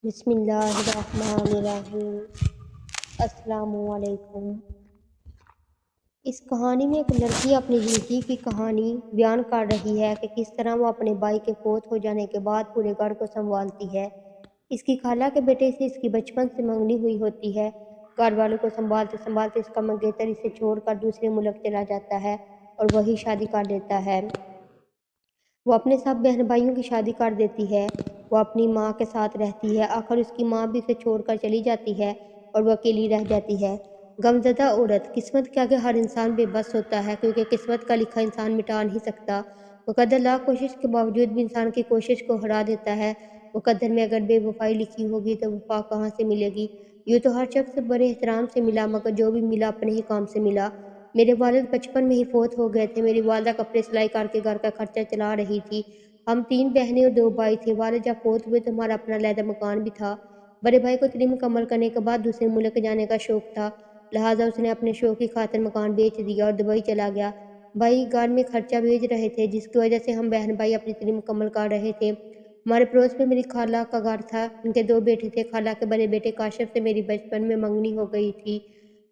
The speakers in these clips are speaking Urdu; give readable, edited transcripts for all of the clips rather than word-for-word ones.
بسم اللہ الرحمن الرحیم۔ السلام علیکم۔ اس کہانی میں ایک لڑکی اپنی زندگی کی کہانی بیان کر رہی ہے کہ کس طرح وہ اپنے بھائی کے فوت ہو جانے کے بعد پورے گھر کو سنبھالتی ہے۔ اس کی خالہ کے بیٹے سے اس کی بچپن سے منگنی ہوئی ہوتی ہے۔ گھر والوں کو سنبھالتے سنبھالتے اس کا منگیتر اسے چھوڑ کر دوسرے ملک چلا جاتا ہے اور وہی شادی کر لیتا ہے۔ وہ اپنے سب بہن بھائیوں کی شادی کر دیتی ہے۔ وہ اپنی ماں کے ساتھ رہتی ہے۔ آخر اس کی ماں بھی اسے چھوڑ کر چلی جاتی ہے اور وہ اکیلی رہ جاتی ہے۔ غمزدہ عورت۔ قسمت کے آگے ہر انسان بے بس ہوتا ہے، کیونکہ قسمت کا لکھا انسان مٹا نہیں سکتا۔ مقدر لاکھ کوشش کے باوجود بھی انسان کی کوشش کو ہرا دیتا ہے۔ مقدر میں اگر بے وفائی لکھی ہوگی تو وفا کہاں سے ملے گی؟ یوں تو ہر شخص بڑے احترام سے ملا، مگر جو بھی ملا اپنے ہی کام سے ملا۔ میرے والد بچپن میں ہی فوت ہو گئے تھے۔ میری والدہ کپڑے سلائی کر کے گھر کا خرچہ چلا رہی تھی۔ ہم 3 بہنیں اور 2 بھائی تھے۔ والد جب فوت ہوئے تو ہمارا اپنا علیحدہ مکان بھی تھا۔ بڑے بھائی کو تعلیم مکمل کرنے کے بعد دوسرے ملک جانے کا شوق تھا، لہٰذا اس نے اپنے شوق کی خاطر مکان بیچ دیا اور دبئی چلا گیا۔ بھائی گھر میں خرچہ بھیج رہے تھے، جس کی وجہ سے ہم بہن بھائی اپنی تعلیم مکمل کر رہے تھے۔ ہمارے پڑوس میں میری خالہ کا گھر تھا، ان کے 2 بیٹے تھے۔ خالہ کے بڑے بیٹے کاشف سے میری بچپن میں منگنی ہو گئی تھی۔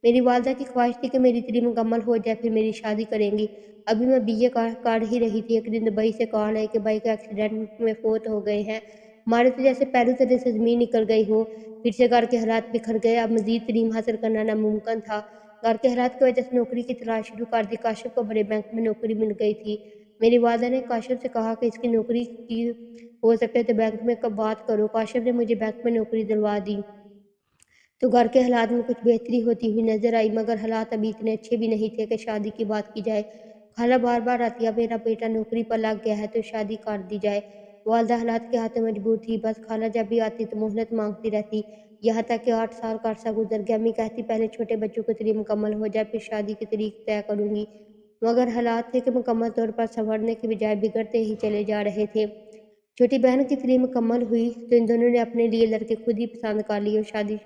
میری والدہ کی خواہش تھی کہ میری تعلیم مکمل ہو جائے، پھر میری شادی کریں گی۔ ابھی میں BA کر ہی رہی تھی، ایک دن دبئی سے کال آئی کہ بھائی کا ایکسیڈنٹ میں فوت ہو گئے ہیں۔ ہمارے تو جیسے پیروں تلے سے زمین نکل گئی ہو، پھر سے گھر کے حالات بکھر گئے۔ اب مزید تعلیم حاصل کرنا ناممکن تھا۔ گھر کے حالات کی وجہ سے نوکری کی تلاش شروع کر دی۔ کاشف کو بڑے بینک میں نوکری مل گئی تھی۔ میری والدہ نے کاشف سے کہا کہ اس کی نوکری کی ہو سکے تو بینک میں بات کرو۔ کاشف نے مجھے بینک میں نوکری دلوا دی تو گھر کے حالات میں کچھ بہتری ہوتی ہوئی نظر آئی، مگر حالات ابھی اتنے اچھے بھی نہیں تھے کہ شادی کی بات کی جائے۔ خالہ بار بار آتی، اب میرا بیٹا نوکری پر لگ گیا ہے تو شادی کر دی جائے۔ والدہ حالات کے ہاتھوں مجبور تھی، بس خالہ جب بھی آتی تو مہلت مانگتی رہتی، یہاں تک کہ 8 سال کا عرصہ گزر گیا۔ امی کہتی پہلے چھوٹے بچوں کی تعلیم مکمل ہو جائے، پھر شادی کی تاریخ طے کروں گی، مگر حالات تھے کہ مکمل طور پر سنورنے کے بجائے بگڑتے ہی چلے جا رہے تھے۔ چھوٹی بہن کی تعلیم مکمل ہوئی تو ان دونوں نے اپنے لیے لڑکے خود ہی پسند کر لیے اور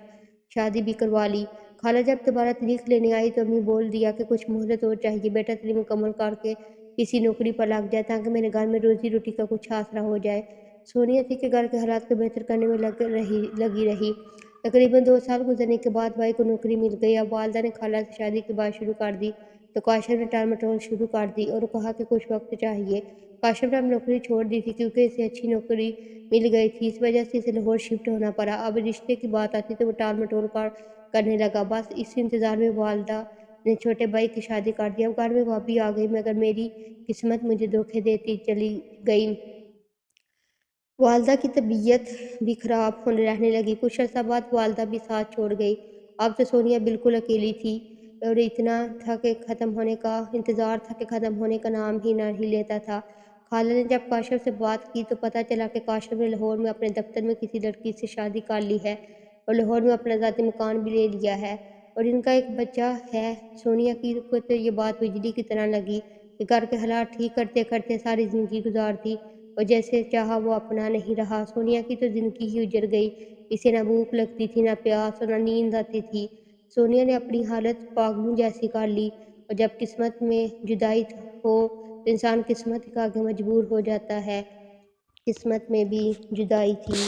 شادی بھی کروا لی۔ خالہ جب دوبارہ تاریخ لینے آئی تو امی بول دیا کہ کچھ مہلت اور چاہیے، بیٹا تعلیم مکمل کر کے کسی نوکری پر لگ جائے تاکہ میرے گھر میں روزی روٹی کا کچھ آسرا ہو جائے۔ سونیا تھی کہ گھر کے حالات کو بہتر کرنے میں لگی رہی۔ تقریباً 2 سال گزرنے کے بعد بھائی کو نوکری مل گئی۔ اب والدہ نے خالہ سے شادی کی بات شروع کر دی تو کاشف نے ٹال مٹول شروع کر دی اور کہا کہ کچھ وقت چاہیے۔ کاشف نے اب نوکری چھوڑ دی تھی کیونکہ اسے اچھی نوکری مل گئی تھی، اس وجہ سے اسے لاہور شفٹ ہونا پڑا۔ اب رشتے کی بات آتی تو وہ ٹال مٹول کرنے لگا۔ بس اس انتظار میں والدہ نے چھوٹے بھائی کی شادی کر دی۔ اب گھر میں بھابھی آ گئی، مگر میری قسمت مجھے دھوکے دیتی چلی گئی۔ والدہ کی طبیعت بھی خراب رہنے لگی۔ کچھ عرصہ بعد والدہ بھی ساتھ چھوڑ گئی۔ اب تو سونیا بالکل اکیلی تھی اور اتنا تھا کہ انتظار تھا کہ ختم ہونے کا نام ہی نہیں لیتا تھا۔ خالہ نے جب کاشف سے بات کی تو پتہ چلا کہ کاشف نے لاہور میں اپنے دفتر میں کسی لڑکی سے شادی کر لی ہے اور لاہور میں اپنا ذاتی مکان بھی لے لیا ہے اور ان کا ایک بچہ ہے۔ سونیا کو تو یہ بات بجلی کی طرح لگی کہ گھر کے حالات ٹھیک کرتے کرتے ساری زندگی گزار دی اور جیسے چاہا وہ اپنا نہیں رہا۔ سونیا کی تو زندگی ہی اجڑ گئی، اسے نہ بھوک لگتی تھی، نہ پیاس اور نہ نیند آتی تھی۔ سونیا نے اپنی حالت پاگلوں جیسی کر لی اور جب قسمت میں جدائی ہو تو انسان قسمت کے آگے مجبور ہو جاتا ہے۔ قسمت میں بھی جدائی تھی۔